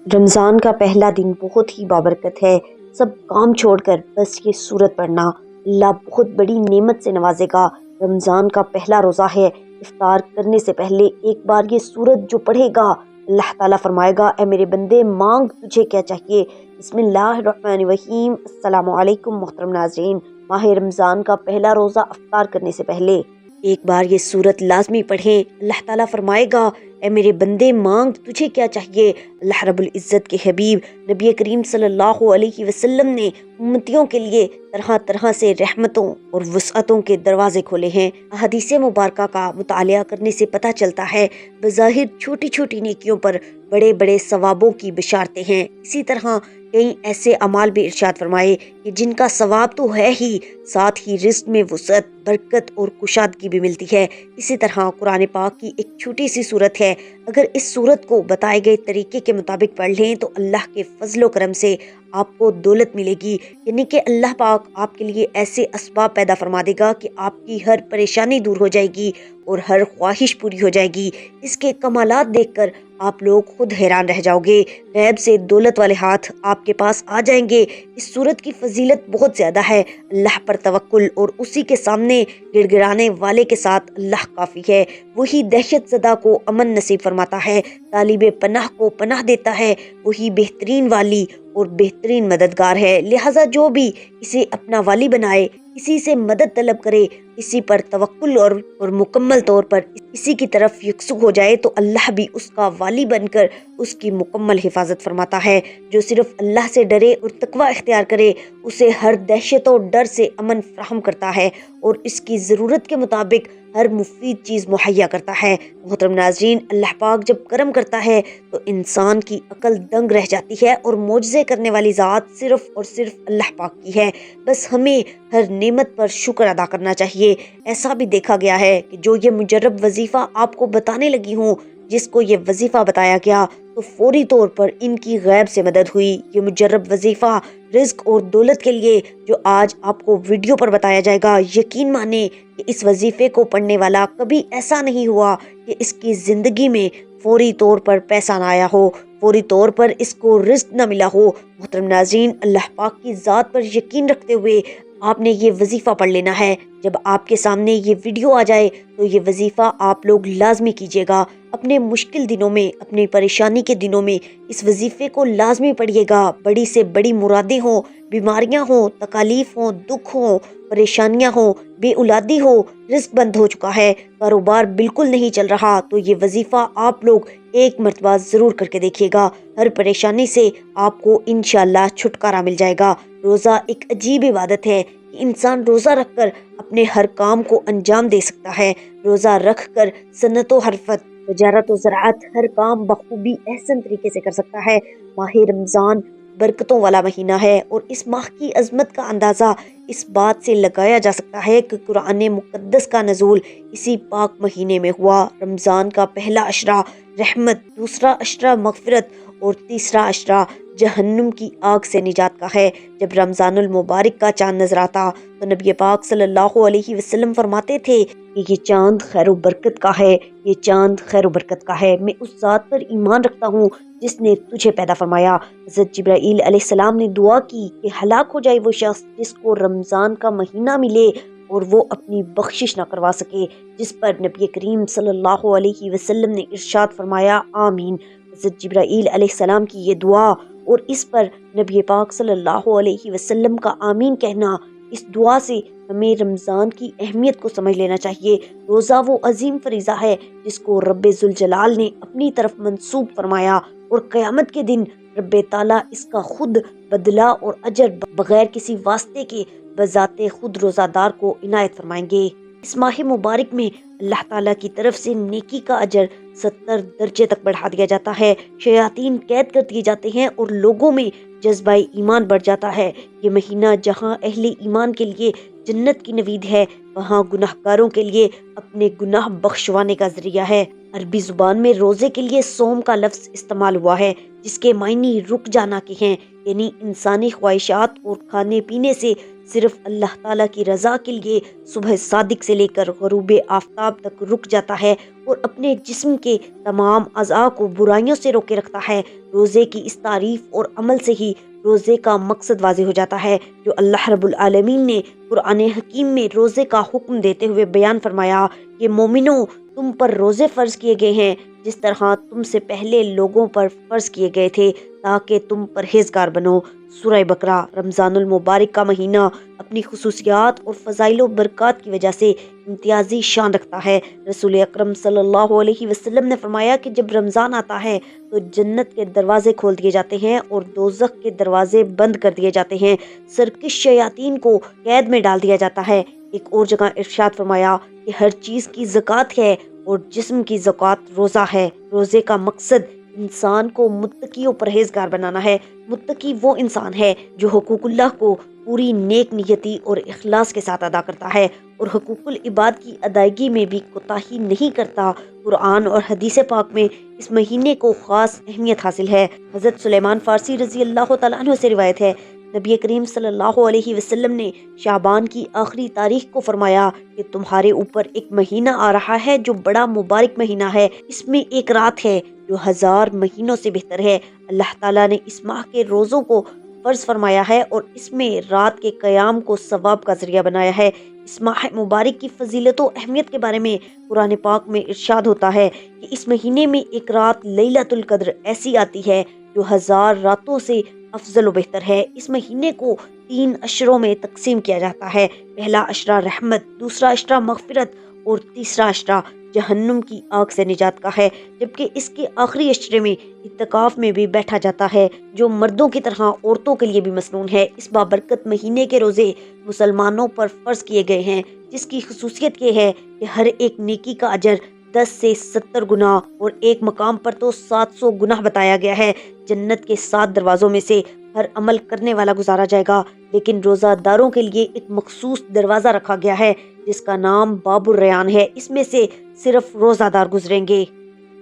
رمضان کا پہلا دن بہت ہی بابرکت ہے۔ سب کام چھوڑ کر بس یہ سورت پڑھنا، اللہ بہت بڑی نعمت سے نوازے گا۔ رمضان کا پہلا روزہ ہے، افطار کرنے سے پہلے ایک بار یہ سورت جو پڑھے گا، اللہ تعالیٰ فرمائے گا اے میرے بندے مانگ تجھے کیا چاہیے۔ بسم اللہ الرحمن الرحیم۔ السلام علیکم محترم ناظرین، ماہ رمضان کا پہلا روزہ افطار کرنے سے پہلے ایک بار یہ سورت لازمی پڑھیں۔ اللہ تعالیٰ فرمائے گا اے میرے بندے مانگ تجھے کیا چاہیے۔ اللہ رب العزت کے حبیب نبی کریم صلی اللہ علیہ وسلم نے امتیوں کے لیے طرح طرح سے رحمتوں اور وسعتوں کے دروازے کھولے ہیں۔ احادیث مبارکہ کا مطالعہ کرنے سے پتہ چلتا ہے بظاہر چھوٹی چھوٹی نیکیوں پر بڑے بڑے ثوابوں کی بشارتیں ہیں۔ اسی طرح کئی ایسے اعمال بھی ارشاد فرمائے کہ جن کا ثواب تو ہے ہی، ساتھ ہی رزق میں وسعت، برکت اور کشادگی بھی ملتی ہے۔ اسی طرح قرآن پاک کی ایک چھوٹی سی سورت ہے، اگر اس سورت کو بتائے گئے طریقے کے مطابق پڑھ لیں تو اللہ کے فضل و کرم سے آپ کو دولت ملے گی، یعنی کہ اللہ پاک آپ کے لیے ایسے اسباب پیدا فرما دے گا کہ آپ کی ہر پریشانی دور ہو جائے گی اور ہر خواہش پوری ہو جائے گی۔ اس کے کمالات دیکھ کر آپ لوگ خود حیران رہ جاؤ گے، غیب سے دولت والے ہاتھ آپ کے پاس آ جائیں گے۔ اس سورت کی فضیلت بہت زیادہ ہے۔ اللہ پر توکل اور اسی کے سامنے گڑ گڑانے والے کے ساتھ اللہ کافی ہے۔ وہی دہشت زدہ کو امن نصیب فرماتا ہے، طالب پناہ کو پناہ دیتا ہے، وہی بہترین والی اور بہترین مددگار ہے۔ لہٰذا جو بھی اسے اپنا والی بنائے، اسی سے مدد طلب کرے، اسی پر توکل اور مکمل طور پر اسی کی طرف یکسو ہو جائے تو اللہ بھی اس کا والی بن کر اس کی مکمل حفاظت فرماتا ہے۔ جو صرف اللہ سے ڈرے اور تقوی اختیار کرے، اسے ہر دہشت و ڈر سے امن فراہم کرتا ہے اور اس کی ضرورت کے مطابق ہر مفید چیز مہیا کرتا ہے۔ محترم ناظرین، اللہ پاک جب کرم کرتا ہے تو انسان کی عقل دنگ رہ جاتی ہے اور معجزے کرنے والی ذات صرف اور صرف اللہ پاک کی ہے۔ بس ہمیں ہر نعمت پر شکر ادا کرنا چاہیے۔ ایسا بھی دیکھا گیا ہے کہ جو یہ مجرب وظیفہ آپ کو بتانے لگی ہوں، جس کو یہ وظیفہ بتایا گیا تو فوری طور پر ان کی غیب سے مدد ہوئی۔ یہ مجرب وظیفہ رزق اور دولت کے لیے جو آج آپ کو ویڈیو پر بتایا جائے گا، یقین مانیں کہ اس وظیفے کو پڑھنے والا کبھی ایسا نہیں ہوا کہ اس کی زندگی میں فوری طور پر پیسہ نہ آیا ہو، فوری طور پر اس کو رزق نہ ملا ہو۔ محترم ناظرین، اللہ پاک کی ذات پر یقین رکھتے ہوئے آپ نے یہ وظیفہ پڑھ لینا ہے۔ جب آپ کے سامنے یہ ویڈیو آ جائے تو یہ وظیفہ آپ لوگ لازمی کیجیے گا۔ اپنے مشکل دنوں میں، اپنی پریشانی کے دنوں میں اس وظیفے کو لازمی پڑھیے گا۔ بڑی سے بڑی مرادیں ہوں، بیماریاں ہوں، تکالیف ہوں، دکھ ہوں، پریشانیاں ہوں، بے اولادی ہو، رزق بند ہو چکا ہے، کاروبار بالکل نہیں چل رہا، تو یہ وظیفہ آپ لوگ ایک مرتبہ ضرور کر کے دیکھیے گا۔ ہر پریشانی سے آپ کو انشاءاللہ چھٹکارا مل جائے گا۔ روزہ ایک عجیب عبادت ہے کہ انسان روزہ رکھ کر اپنے ہر کام کو انجام دے سکتا ہے۔ روزہ رکھ کر صنعت و حرفت، تجارت و زراعت، ہر کام بخوبی احسن طریقے سے کر سکتا ہے۔ ماہ رمضان برکتوں والا مہینہ ہے اور اس ماہ کی عظمت کا اندازہ اس بات سے لگایا جا سکتا ہے کہ قرآن مقدس کا نزول اسی پاک مہینے میں ہوا۔ رمضان کا پہلا عشرہ رحمت، دوسرا عشرہ مغفرت اور تیسرا عشرہ جہنم کی آگ سے نجات کا ہے۔ جب رمضان المبارک کا چاند نظر آتا تو نبی پاک صلی اللہ علیہ وسلم فرماتے تھے کہ یہ چاند خیر و برکت کا ہے، یہ چاند خیر و برکت کا ہے۔ میں اس ذات پر ایمان رکھتا ہوں جس نے تجھے پیدا فرمایا۔ حضرت جبرائیل علیہ السلام نے دعا کی کہ ہلاک ہو جائے وہ شخص جس کو رمضان کا مہینہ ملے اور وہ اپنی بخشش نہ کروا سکے، جس پر نبی کریم صلی اللہ علیہ وسلم نے ارشاد فرمایا آمین۔ حضرت جبرائیل علیہ السلام کی یہ دعا اور اس پر نبی پاک صلی اللہ علیہ وسلم کا آمین کہنا، اس دعا سے ہمیں رمضان کی اہمیت کو سمجھ لینا چاہیے۔ روزہ وہ عظیم فریضہ ہے جس کو رب ذوالجلال نے اپنی طرف منسوب فرمایا اور قیامت کے دن رب تعالیٰ اس کا خود بدلہ اور اجر بغیر کسی واسطے کے بذات خود روزہ دار کو عنایت فرمائیں گے۔ اس ماہ مبارک میں اللہ تعالیٰ کی طرف سے نیکی کا اجر 70 درجے تک بڑھا دیا جاتا ہے، شیاطین قید کر دیے جاتے ہیں اور لوگوں میں جذبہ ایمان بڑھ جاتا ہے۔ یہ مہینہ جہاں اہل ایمان کے لیے جنت کی نوید ہے، وہاں گناہ گاروں کے لیے اپنے گناہ بخشوانے کا ذریعہ ہے۔ عربی زبان میں روزے کے لیے صوم کا لفظ استعمال ہوا ہے جس کے معنی رک جانا کے ہیں، یعنی انسانی خواہشات اور کھانے پینے سے صرف اللہ تعالیٰ کی رضا کے لیے صبح صادق سے لے کر غروب آفتاب تک رک جاتا ہے اور اپنے جسم کے تمام اعضاء کو برائیوں سے روکے رکھتا ہے۔ روزے کی اس تعریف اور عمل سے ہی روزے کا مقصد واضح ہو جاتا ہے جو اللہ رب العالمین نے قرآن حکیم میں روزے کا حکم دیتے ہوئے بیان فرمایا کہ مومنو، تم پر روزے فرض کیے گئے ہیں جس طرح تم سے پہلے لوگوں پر فرض کیے گئے تھے تاکہ تم پرہیزگار بنو۔ سورہ بقرہ۔ رمضان المبارک کا مہینہ اپنی خصوصیات اور فضائل و برکات کی وجہ سے امتیازی شان رکھتا ہے۔ رسول اکرم صلی اللہ علیہ وسلم نے فرمایا کہ جب رمضان آتا ہے تو جنت کے دروازے کھول دیے جاتے ہیں اور دوزخ کے دروازے بند کر دیے جاتے ہیں، سرکش شیاطین کو قید میں ڈال دیا جاتا ہے۔ ایک اور جگہ ارشاد فرمایا کہ ہر چیز کی زکوٰۃ ہے اور جسم کی زکوٰۃ روزہ ہے۔ روزے کا مقصد انسان کو متقی و پرہیزگار بنانا ہے۔ متقی وہ انسان ہے جو حقوق اللہ کو پوری نیک نیتی اور اخلاص کے ساتھ ادا کرتا ہے اور حقوق العباد کی ادائیگی میں بھی کوتاہی نہیں کرتا۔ قرآن اور حدیث پاک میں اس مہینے کو خاص اہمیت حاصل ہے۔ حضرت سلیمان فارسی رضی اللہ تعالیٰ عنہ سے روایت ہے، نبی کریم صلی اللہ علیہ وسلم نے شعبان کی آخری تاریخ کو فرمایا کہ تمہارے اوپر ایک مہینہ آ رہا ہے جو بڑا مبارک مہینہ ہے، اس میں ایک رات ہے جو 1000 مہینوں سے بہتر ہے۔ اللہ تعالیٰ نے اس ماہ کے روزوں کو فرض فرمایا ہے اور اس میں رات کے قیام کو ثواب کا ذریعہ بنایا ہے۔ اس ماہ مبارک کی فضیلت و اہمیت کے بارے میں قرآن پاک میں ارشاد ہوتا ہے کہ اس مہینے میں ایک رات لیلۃ القدر ایسی آتی ہے جو 1000 راتوں سے افضل و بہتر ہے۔ اس مہینے کو 3 اشروں میں تقسیم کیا جاتا ہے۔ پہلا اشرہ رحمت، دوسرا اشرہ مغفرت اور تیسرا اشرہ جہنم کی آگ سے نجات کا ہے، جبکہ اس کے آخری اشرے میں اعتکاف میں بھی بیٹھا جاتا ہے جو مردوں کی طرح عورتوں کے لیے بھی مسنون ہے۔ اس بابرکت مہینے کے روزے مسلمانوں پر فرض کیے گئے ہیں جس کی خصوصیت یہ ہے کہ ہر ایک نیکی کا اجر 10 سے 70 گنا اور ایک مقام پر تو 700 گنا بتایا گیا ہے۔ جنت کے 7 دروازوں میں سے ہر عمل کرنے والا گزارا جائے گا، لیکن روزہ داروں کے لیے ایک مخصوص دروازہ رکھا گیا ہے جس کا نام باب الریان ہے۔ اس میں سے صرف روزہ دار گزریں گے۔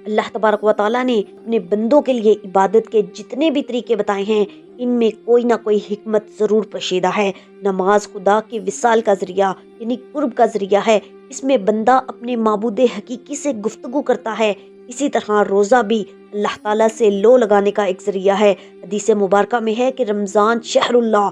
اللہ تبارک و تعالیٰ نے اپنے بندوں کے لیے عبادت کے جتنے بھی طریقے بتائے ہیں ان میں کوئی نہ کوئی حکمت ضرور پوشیدہ ہے۔ نماز خدا کے وصال کا ذریعہ یعنی قرب کا ذریعہ ہے، اس میں بندہ اپنے معبود حقیقی سے گفتگو کرتا ہے۔ اسی طرح روزہ بھی اللہ تعالیٰ سے لو لگانے کا ایک ذریعہ ہے۔ حدیث مبارکہ میں ہے کہ رمضان شہر اللہ،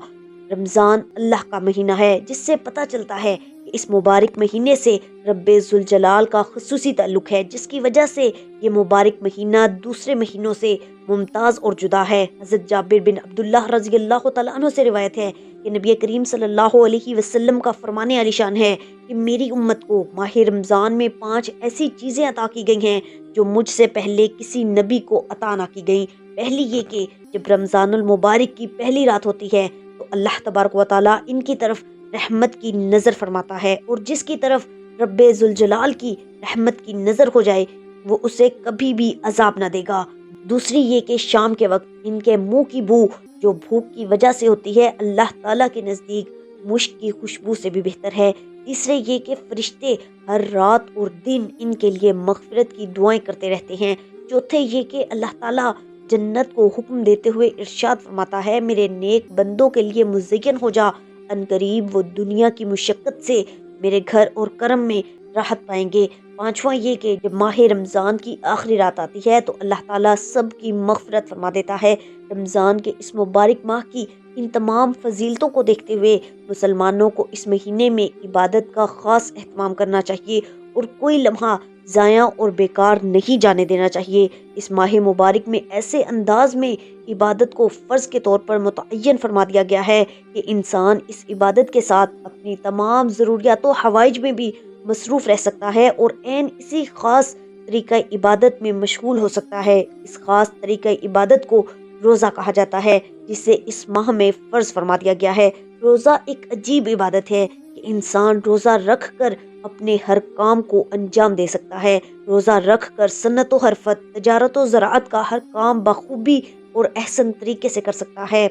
رمضان اللہ کا مہینہ ہے، جس سے پتہ چلتا ہے کہ اس مبارک مہینے سے رب ذوالجلال کا خصوصی تعلق ہے، جس کی وجہ سے یہ مبارک مہینہ دوسرے مہینوں سے ممتاز اور جدا ہے۔ حضرت جابر بن عبداللہ رضی اللہ تعالیٰ عنہ سے روایت ہے کہ نبی کریم صلی اللہ علیہ وسلم کا فرمان عالی شان ہے کہ میری امت کو ماہ رمضان میں 5 ایسی چیزیں عطا کی گئی ہیں جو مجھ سے پہلے کسی نبی کو عطا نہ کی گئیں۔ پہلی یہ کہ جب رمضان المبارک کی پہلی رات ہوتی ہے تو اللہ تبارک و تعالیٰ ان کی طرف رحمت کی نظر فرماتا ہے، اور جس کی طرف رب ذوالجلال کی رحمت کی نظر ہو جائے وہ اسے کبھی بھی عذاب نہ دے گا۔ دوسری یہ کہ شام کے وقت ان کے منہ کی بو جو بھوک کی وجہ سے ہوتی ہے اللہ تعالیٰ کے نزدیک مشک کی خوشبو سے بھی بہتر ہے۔ تیسرے یہ کہ فرشتے ہر رات اور دن ان کے لیے مغفرت کی دعائیں کرتے رہتے ہیں۔ چوتھے یہ کہ اللہ تعالیٰ جنت کو حکم دیتے ہوئے ارشاد فرماتا ہے، میرے نیک بندوں کے لیے مزین ہو جا، ان قریب وہ دنیا کی مشقت سے میرے گھر اور کرم میں راحت پائیں گے۔ پانچواں یہ کہ جب ماہ رمضان کی آخری رات آتی ہے تو اللہ تعالیٰ سب کی مغفرت فرما دیتا ہے۔ رمضان کے اس مبارک ماہ کی ان تمام فضیلتوں کو دیکھتے ہوئے مسلمانوں کو اس مہینے میں عبادت کا خاص اہتمام کرنا چاہیے اور کوئی لمحہ ضائع اور بیکار نہیں جانے دینا چاہیے۔ اس ماہ مبارک میں ایسے انداز میں عبادت کو فرض کے طور پر متعین فرما دیا گیا ہے کہ انسان اس عبادت کے ساتھ اپنی تمام ضروریات و حوائج میں بھی مصروف رہ سکتا ہے اور عین اسی خاص طریقہ عبادت میں مشغول ہو سکتا ہے۔ اس خاص طریقہ عبادت کو روزہ کہا جاتا ہے جسے اس ماہ میں فرض فرما دیا گیا ہے۔ روزہ ایک عجیب عبادت ہے کہ انسان روزہ رکھ کر اپنے ہر کام کو انجام دے سکتا ہے۔ روزہ رکھ کر صنعت و حرفت، تجارت و زراعت کا ہر کام بخوبی اور احسن طریقے سے کر سکتا ہے۔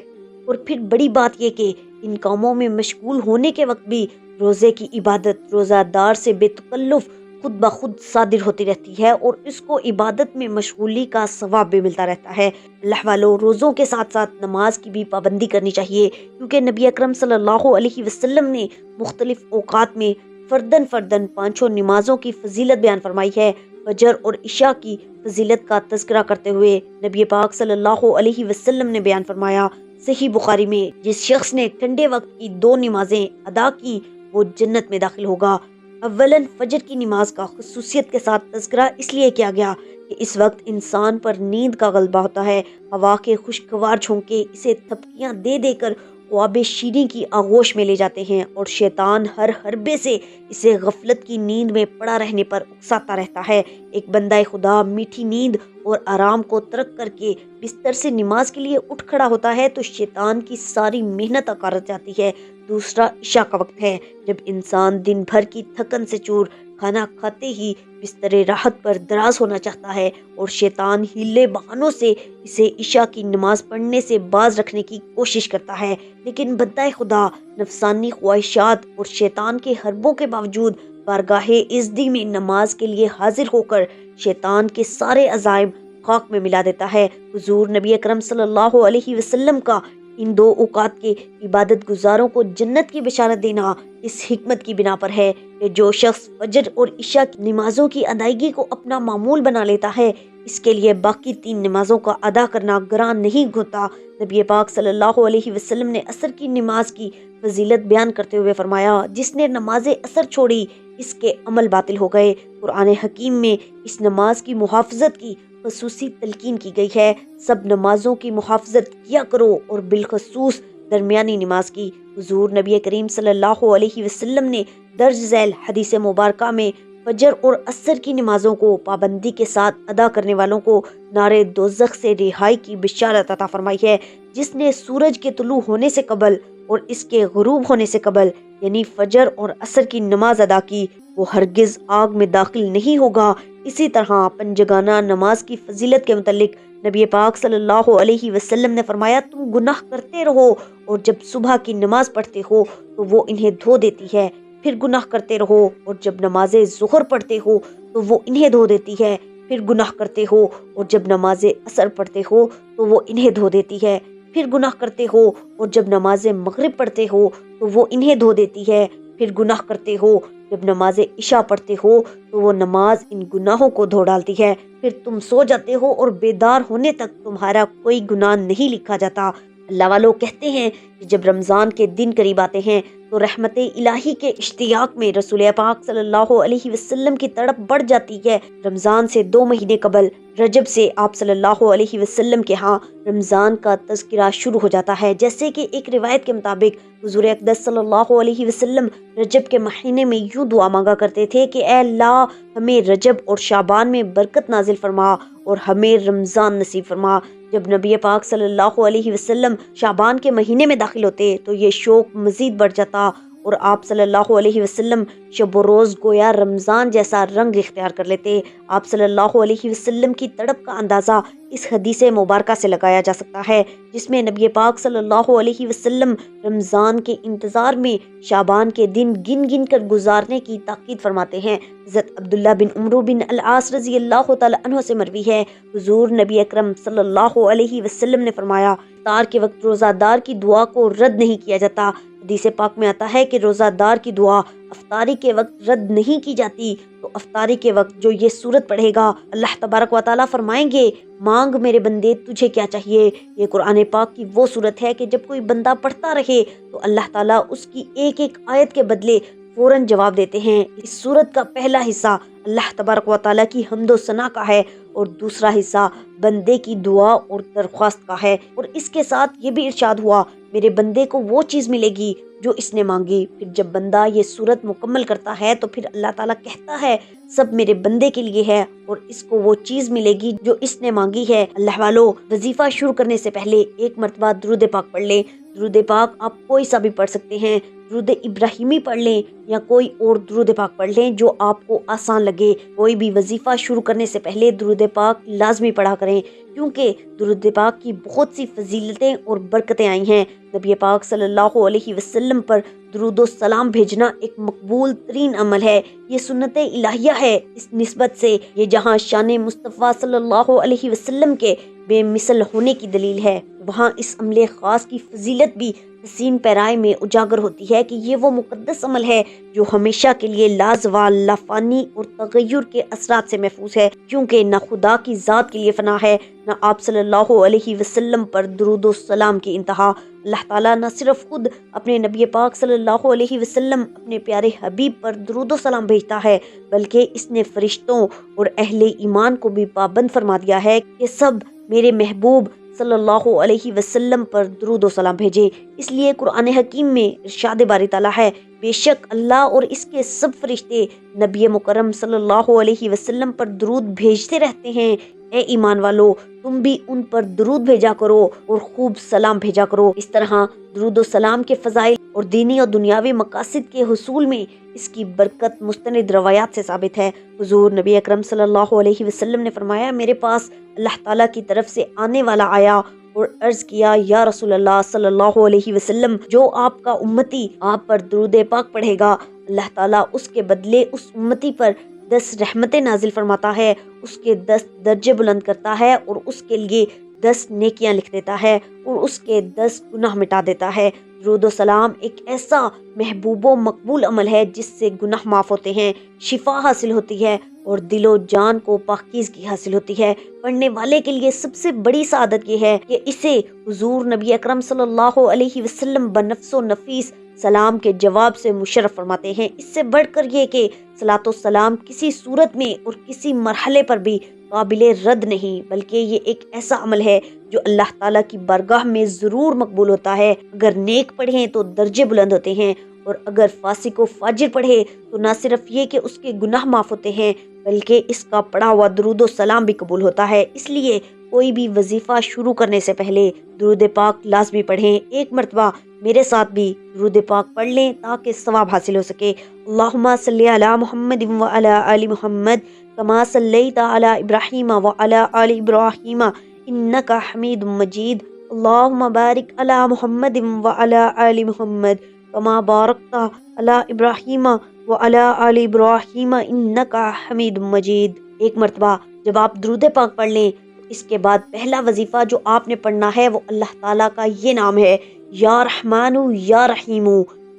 اور پھر بڑی بات یہ کہ ان کاموں میں مشغول ہونے کے وقت بھی روزے کی عبادت روزہ دار سے بے تکلف خود بخود صادر ہوتی رہتی ہے اور اس کو عبادت میں مشغولی کا ثواب بھی ملتا رہتا ہے۔ اللہ والو، روزوں کے ساتھ ساتھ نماز کی بھی پابندی کرنی چاہیے، کیونکہ نبی اکرم صلی اللہ علیہ وسلم نے مختلف اوقات میں فرداً پانچوں نمازوں کی فضیلت بیان فرمائی ہے۔ فجر اور عشاء کی فضیلت کا تذکرہ کرتے ہوئے نبی پاک صلی اللہ علیہ وسلم نے بیان فرمایا، صحیح بخاری میں، جس شخص نے ٹھنڈے وقت کی 2 نمازیں ادا کی وہ جنت میں داخل ہوگا۔ اولاً فجر کی نماز کا خصوصیت کے ساتھ تذکرہ اس لیے کیا گیا کہ اس وقت انسان پر نیند کا غلبہ ہوتا ہے، ہوا کے خوشگوار جھونکے اسے تھپکیاں دے دے کر خواب شیریں کی آغوش میں لے جاتے ہیں اور شیطان ہر حربے سے اسے غفلت کی نیند میں پڑا رہنے پر اکساتا رہتا ہے۔ ایک بندہ خدا میٹھی نیند اور آرام کو ترک کر کے بستر سے نماز کے لیے اٹھ کھڑا ہوتا ہے تو شیطان کی ساری محنت اکارت جاتی ہے۔ دوسرا عشاء کا وقت ہے، جب انسان دن بھر کی تھکن سے چور کھانا کھاتے ہی بستر راحت پر دراز ہونا چاہتا ہے اور شیطان ہیلے بہانوں سے اسے عشاء کی نماز پڑھنے سے باز رکھنے کی کوشش کرتا ہے، لیکن بندہ خدا نفسانی خواہشات اور شیطان کے حربوں کے باوجود بارگاہ عزدی میں نماز کے لیے حاضر ہو کر شیطان کے سارے عزائم خاک میں ملا دیتا ہے۔ حضور نبی اکرم صلی اللہ علیہ وسلم کا ان 2 اوقات کے عبادت گزاروں کو جنت کی بشارت دینا اس حکمت کی بنا پر ہے کہ جو شخص فجر اور عشاء کی نمازوں کی ادائیگی کو اپنا معمول بنا لیتا ہے، اس کے لیے باقی 3 نمازوں کا ادا کرنا گران نہیں ہوتا۔ نبی پاک صلی اللہ علیہ وسلم نے عصر کی نماز کی فضیلت بیان کرتے ہوئے فرمایا، جس نے نماز عصر چھوڑی اس کے عمل باطل ہو گئے۔ قرآن حکیم میں اس نماز کی محافظت کی خصوصی تلقین کی گئی ہے۔ سب نمازوں کی محافظت کیا کرو اور بالخصوص درمیانی نماز کی۔ حضور نبی کریم صلی اللہ علیہ وسلم نے درج ذیل حدیث مبارکہ میں فجر اور عصر کی نمازوں کو پابندی کے ساتھ ادا کرنے والوں کو نار دوزخ سے رہائی کی بشارت عطا فرمائی ہے۔ جس نے سورج کے طلوع ہونے سے قبل اور اس کے غروب ہونے سے قبل یعنی فجر اور عصر کی نماز ادا کی وہ ہرگز آگ میں داخل نہیں ہوگا۔ اسی طرح پنجگانہ نماز کی فضیلت کے متعلق نبی پاک صلی اللہ علیہ وسلم نے فرمایا، تم گناہ کرتے رہو اور جب صبح کی نماز پڑھتے ہو تو وہ انہیں دھو دیتی ہے، پھر گناہ کرتے رہو اور جب نماز ظہر پڑھتے ہو تو وہ انہیں دھو دیتی ہے، پھر گناہ کرتے ہو اور جب نماز عصر پڑھتے ہو تو وہ انہیں دھو دیتی ہے، پھر گناہ کرتے ہو اور جب نماز مغرب پڑھتے ہو تو وہ انہیں دھو دیتی ہے، پھر گناہ کرتے ہو جب نماز عشاء پڑھتے ہو تو وہ نماز ان گناہوں کو دھو ڈالتی ہے، پھر تم سو جاتے ہو اور بیدار ہونے تک تمہارا کوئی گناہ نہیں لکھا جاتا۔ اللہ والوں کہتے ہیں کہ جب رمضان کے دن قریب آتے ہیں تو رحمت الہی کے اشتیاق میں رسول پاک صلی اللہ علیہ وسلم کی تڑپ بڑھ جاتی ہے۔ رمضان سے 2 مہینے قبل رجب سے آپ صلی اللہ علیہ وسلم کے ہاں رمضان کا تذکرہ شروع ہو جاتا ہے، جیسے کہ ایک روایت کے مطابق حضور اقدس صلی اللہ علیہ وسلم رجب کے مہینے میں یوں دعا مانگا کرتے تھے کہ اے اللہ، ہمیں رجب اور شعبان میں برکت نازل فرما اور ہمیں رمضان نصیب فرما۔ جب نبی پاک صلی اللہ علیہ وسلم شعبان کے مہینے میں داخل ہوتے تو یہ شوق مزید بڑھ جاتا اور آپ صلی اللہ علیہ وسلم شب و روز گویا رمضان جیسا رنگ اختیار کر لیتے۔ آپ صلی اللہ علیہ وسلم کی تڑپ کا اندازہ اس حدیث مبارکہ سے لگایا جا سکتا ہے، جس میں نبی پاک صلی اللہ علیہ وسلم رمضان کے انتظار میں شعبان کے دن گن گن کر گزارنے کی تاکید فرماتے ہیں۔ حضرت عبداللہ بن عمرو بن العاص رضی اللہ تعالی عنہ سے مروی ہے، حضور نبی اکرم صلی اللہ علیہ وسلم نے فرمایا، افطار کے وقت روزہ دار کی دعا کو رد نہیں کیا جاتا۔ حدیث پاک میں آتا ہے کہ روزہ دار کی دعا افطاری کے وقت رد نہیں کی جاتی، تو افطاری کے وقت جو یہ سورت پڑھے گا اللہ تبارک و تعالیٰ فرمائیں گے، مانگ میرے بندے تجھے کیا چاہیے۔ یہ قرآن پاک کی وہ سورت ہے کہ جب کوئی بندہ پڑھتا رہے تو اللہ تعالیٰ اس کی ایک ایک آیت کے بدلے فوراً جواب دیتے ہیں۔ اس سورت کا پہلا حصہ اللہ تبارک و تعالیٰ کی حمد و ثنا کا ہے اور دوسرا حصہ بندے کی دعا اور درخواست کا ہے، اور اس کے ساتھ یہ بھی ارشاد ہوا، میرے بندے کو وہ چیز ملے گی جو اس نے مانگی۔ پھر جب بندہ یہ سورت مکمل کرتا ہے تو پھر اللہ تعالیٰ کہتا ہے، سب میرے بندے کے لیے ہے اور اس کو وہ چیز ملے گی جو اس نے مانگی ہے۔ اللہ والو، وظیفہ شروع کرنے سے پہلے ایک مرتبہ درود پاک پڑھ لیں۔ درود پاک آپ کوئی سا بھی پڑھ سکتے ہیں۔ درود ابراہیمی پڑھ لیں یا کوئی اور درود پاک پڑھ لیں جو آپ کو آسان لگے۔ کوئی بھی وظیفہ شروع کرنے سے پہلے درود پاک لازمی پڑھا کریں، کیونکہ درود پاک کی بہت سی فضیلتیں اور برکتیں آئی ہیں۔ نبی پاک صلی اللہ علیہ وسلم پر درود و سلام بھیجنا ایک مقبول ترین عمل ہے، یہ سنت الہیہ ہے۔ اس نسبت سے یہ جہاں شان مصطفیٰ صلی اللہ علیہ وسلم کے بے مثل ہونے کی دلیل ہے، وہاں اس عمل خاص کی فضیلت بھی حسین پیرائے میں اجاگر ہوتی ہے کہ یہ وہ مقدس عمل ہے جو ہمیشہ کے لیے لازوال، لافانی اور تغیر کے اثرات سے محفوظ ہے، کیونکہ نہ خدا کی ذات کے لیے فنا ہے، نہ آپ صلی اللہ علیہ وسلم پر درود و سلام کی انتہا۔ اللہ تعالیٰ نہ صرف خود اپنے نبی پاک صلی اللہ علیہ وسلم اپنے پیارے حبیب پر درود و سلام بھیجتا ہے، بلکہ اس نے فرشتوں اور اہل ایمان کو بھی پابند فرما دیا ہے کہ سب میرے محبوب صلی اللہ علیہ وسلم پر درود و سلام بھیجیں۔ اس لیے قرآن حکیم میں ارشاد باری تعالیٰ ہے، بے شک اللہ اور اس کے سب فرشتے نبی مکرم صلی اللہ علیہ وسلم پر درود بھیجتے رہتے ہیں۔ اے ایمان والو، تم بھی ان پر درود بھیجا کرو اور خوب سلام بھیجا کرو۔ اس طرح درود و سلام کے فضائل اور دینی اور دنیاوی مقاصد کے حصول میں اس کی برکت مستند روایات سے ثابت ہے۔ حضور نبی اکرم صلی اللہ علیہ وسلم نے فرمایا، میرے پاس اللہ تعالیٰ کی طرف سے آنے والا آیا اور عرض کیا، یا رسول اللہ صلی اللہ علیہ وسلم، جو آپ کا امتی آپ پر درود پاک پڑھے گا، اللہ تعالیٰ اس کے بدلے اس امتی پر 10 رحمتیں نازل فرماتا ہے، اس کے 10 درجے بلند کرتا ہے اور اس کے لیے 10 نیکیاں لکھ دیتا ہے اور اس کے 10 گناہ مٹا دیتا ہے۔ درود و سلام ایک ایسا محبوب و مقبول عمل ہے جس سے گناہ معاف ہوتے ہیں، شفا حاصل ہوتی ہے اور دل و جان کو پاکیزگی حاصل ہوتی ہے۔ پڑھنے والے کے لیے سب سے بڑی سعادت یہ ہے کہ اسے حضور نبی اکرم صلی اللہ علیہ وسلم بنفس و نفیس سلام کے جواب سے مشرف فرماتے ہیں۔ اس سے بڑھ کر یہ کہ صلاۃ و سلام کسی صورت میں اور کسی مرحلے پر بھی قابل رد نہیں، بلکہ یہ ایک ایسا عمل ہے جو اللہ تعالیٰ کی بارگاہ میں ضرور مقبول ہوتا ہے۔ اگر نیک پڑھیں تو درجے بلند ہوتے ہیں، اور اگر فاسق و فاجر پڑھے تو نہ صرف یہ کہ اس کے گناہ معاف ہوتے ہیں، بلکہ اس کا پڑھا ہوا درود و سلام بھی قبول ہوتا ہے۔ اس لیے کوئی بھی وظیفہ شروع کرنے سے پہلے درود پاک لازمی پڑھیں۔ ایک مرتبہ میرے ساتھ بھی درود پاک پڑھ لیں تاکہ ثواب حاصل ہو سکے۔ اللہم صلی علی محمد وعلی آل محمد کما صلیت علی ابراہیم وعلی آل ابراہیم انک حمید مجید۔ اللہم بارک علی محمد وعلی آل محمد کما بارکت علی ابراہیم وعلی آل ابراہیم انک حمید مجید۔ ایک مرتبہ جب آپ درود پاک پڑھ لیں تو اس کے بعد پہلا وظیفہ جو آپ نے پڑھنا ہے وہ اللہ تعالیٰ کا یہ نام ہے، یا رحمان یا رحیم،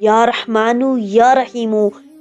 یا رحمان یا رحیم،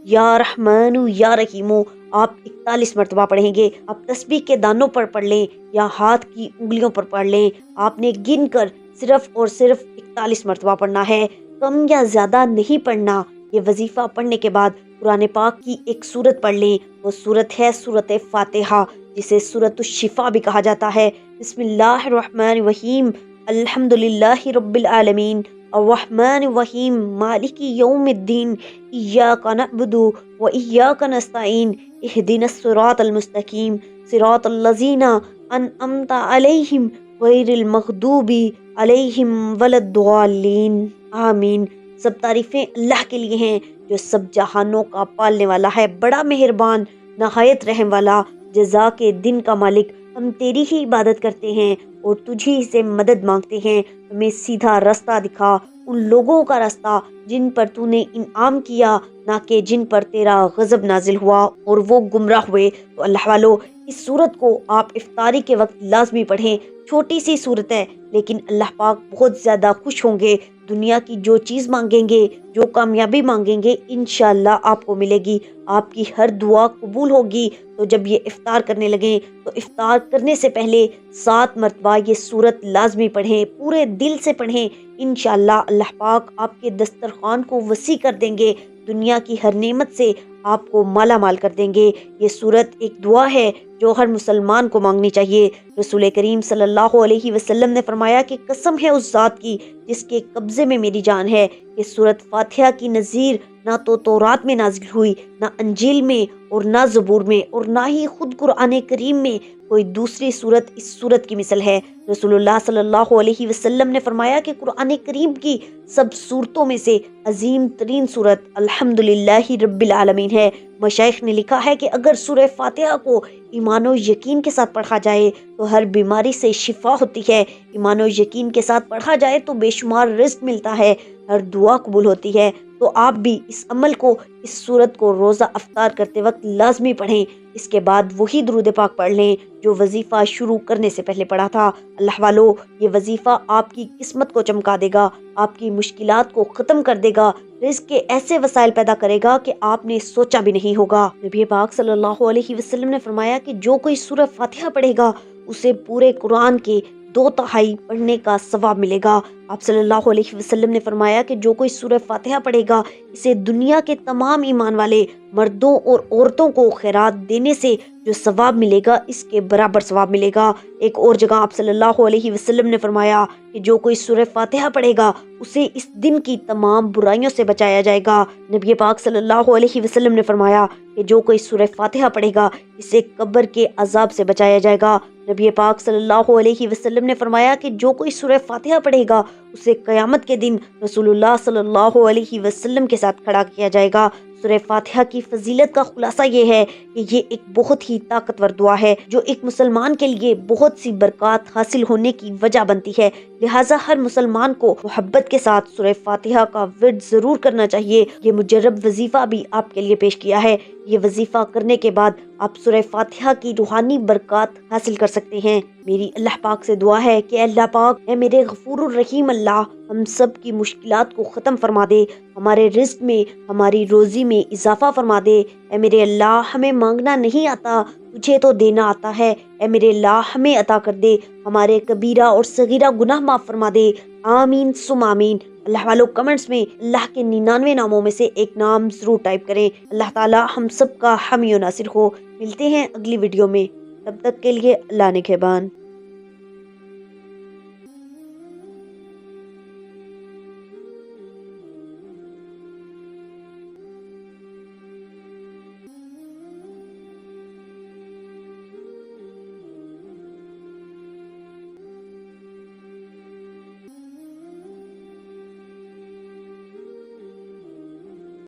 یا رحمان یا رحیم۔ آپ 41 مرتبہ پڑھیں گے۔ آپ تسبیح کے دانوں پر پڑھ لیں یا ہاتھ کی انگلیوں پر پڑھ لیں، آپ نے گن کر صرف اور صرف 41 مرتبہ پڑھنا ہے، کم یا زیادہ نہیں پڑھنا۔ یہ وظیفہ پڑھنے کے بعد قرآن پاک کی ایک سورت پڑھ لیں، وہ سورت ہے سورت فاتحہ، جسے سورت الشفا بھی کہا جاتا ہے۔ بسم اللہ الرحمن الرحیم، الحمد للہ رب العالمین، الرحمن الرحیم، مالک یوم الدین، ایاک نعبد و ایاک نستعین، اہدنا الصراط المستقیم، صراط الذین انعمت علیہم غیر المغضوب علیہم ولا الضالین، آمین۔ سب تعریفیں اللہ کے لیے ہیں جو سب جہانوں کا پالنے والا ہے، بڑا مہربان، نہایت رحم والا، جزا کے دن کا مالک۔ ہم تیری ہی عبادت کرتے ہیں اور تجھی سے مدد مانگتے ہیں، ہمیں سیدھا راستہ دکھا، ان لوگوں کا راستہ جن پر تو نے انعام کیا، نہ کہ جن پر تیرا غضب نازل ہوا اور وہ گمراہ ہوئے۔ تو اللہ والو، اس سورت کو آپ افطاری کے وقت لازمی پڑھیں۔ چھوٹی سی سورت ہے لیکن اللہ پاک بہت زیادہ خوش ہوں گے۔ دنیا کی جو چیز مانگیں گے، جو کامیابی مانگیں گے، انشاءاللہ آپ کو ملے گی، آپ کی ہر دعا قبول ہوگی۔ تو جب یہ افطار کرنے لگیں تو افطار کرنے سے پہلے 7 مرتبہ یہ سورت لازمی پڑھیں، پورے دل سے پڑھیں، انشاءاللہ اللہ پاک آپ کے دسترخوان کو وسیع کر دیں گے، دنیا کی ہر نعمت سے آپ کو مالا مال کر دیں گے۔ یہ سورت ایک دعا ہے جو ہر مسلمان کو مانگنی چاہیے۔ رسول کریم صلی اللہ علیہ وسلم نے فرمایا کہ قسم ہے اس ذات کی جس کے قبضے میں میری جان ہے، یہ سورت فاتحہ کی نظیر نہ تو تورات میں نازل ہوئی، نہ انجیل میں، اور نہ زبور میں، اور نہ ہی خود قرآن کریم میں کوئی دوسری صورت اس صورت کی مثل ہے۔ رسول اللہ صلی اللہ علیہ وسلم نے فرمایا کہ قرآن کریم کی سب صورتوں میں سے عظیم ترین صورت الحمدللہ رب العالمین ہے۔ مشائخ نے لکھا ہے کہ اگر سورہ فاتحہ کو ایمان و یقین کے ساتھ پڑھا جائے تو ہر بیماری سے شفا ہوتی ہے، ایمان و یقین کے ساتھ پڑھا جائے تو بے شمار رزق ملتا ہے، ہر دعا قبول ہوتی ہے۔ تو آپ بھی اس عمل کو، اس صورت کو روزہ افطار کرتے وقت لازمی پڑھیں۔ اس کے بعد وہی درود پاک پڑھ لیں جو وظیفہ شروع کرنے سے پہلے پڑھا تھا۔ اللہ والو، یہ وظیفہ آپ کی قسمت کو چمکا دے گا، آپ کی مشکلات کو ختم کر دے گا، رزق کے ایسے وسائل پیدا کرے گا کہ آپ نے سوچا بھی نہیں ہوگا۔ نبی پاک صلی اللہ علیہ وسلم نے فرمایا کہ جو کوئی سورہ فاتحہ پڑھے گا اسے پورے قرآن کے 2/3 پڑھنے کا ثواب ملے گا۔ آپ صلی اللہ علیہ وسلم نے فرمایا کہ جو کوئی سورہ فاتحہ پڑھے گا اسے دنیا کے تمام ایمان والے مردوں اور عورتوں کو خیرات دینے سے جو ثواب ملے گا اس کے برابر ثواب ملے گا۔ ایک اور جگہ آپ صلی اللہ علیہ وسلم نے فرمایا کہ جو کوئی سورہ فاتحہ پڑھے گا اسے اس دن کی تمام برائیوں سے بچایا جائے گا۔ نبی پاک صلی اللہ علیہ وسلم نے فرمایا کہ جو کوئی سورہ فاتحہ پڑھے گا اسے قبر کے عذاب سے بچایا جائے گا۔ نبی پاک صلی اللہ علیہ وسلم نے فرمایا کہ جو کوئی سورہ فاتحہ پڑھے گا اسے قیامت کے دن رسول اللہ صلی اللہ علیہ وسلم کے ساتھ کھڑا کیا جائے گا۔ سورہ فاتحہ کی فضیلت کا خلاصہ یہ ہے کہ یہ ایک بہت ہی طاقتور دعا ہے جو ایک مسلمان کے لیے بہت سی برکات حاصل ہونے کی وجہ بنتی ہے، لہٰذا ہر مسلمان کو محبت کے ساتھ سورہ فاتحہ کا ورد ضرور کرنا چاہیے۔ یہ مجرب وظیفہ بھی آپ کے لیے پیش کیا ہے۔ یہ وظیفہ کرنے کے بعد آپ سورہ فاتحہ کی روحانی برکات حاصل کر سکتے ہیں۔ میری اللہ پاک سے دعا ہے کہ اللہ پاک، اے میرے غفور الرحیم اللہ، ہم سب کی مشکلات کو ختم فرما دے، ہمارے رزق میں، ہماری روزی میں اضافہ فرما دے۔ اے میرے اللہ، ہمیں مانگنا نہیں آتا، تجھے تو دینا آتا ہے۔ اے میرے اللہ، ہمیں عطا کر دے، ہمارے کبیرہ اور صغیرہ گناہ معاف فرما دے۔ آمین ثم آمین۔ اللہ والو کمنٹس میں اللہ کے 99 ناموں میں سے ایک نام ضرور ٹائپ کریں۔ اللہ تعالی ہم سب کا حامی و ناصر ہو۔ ملتے ہیں اگلی ویڈیو میں، تب تک کے لیے اللہ نگہبان۔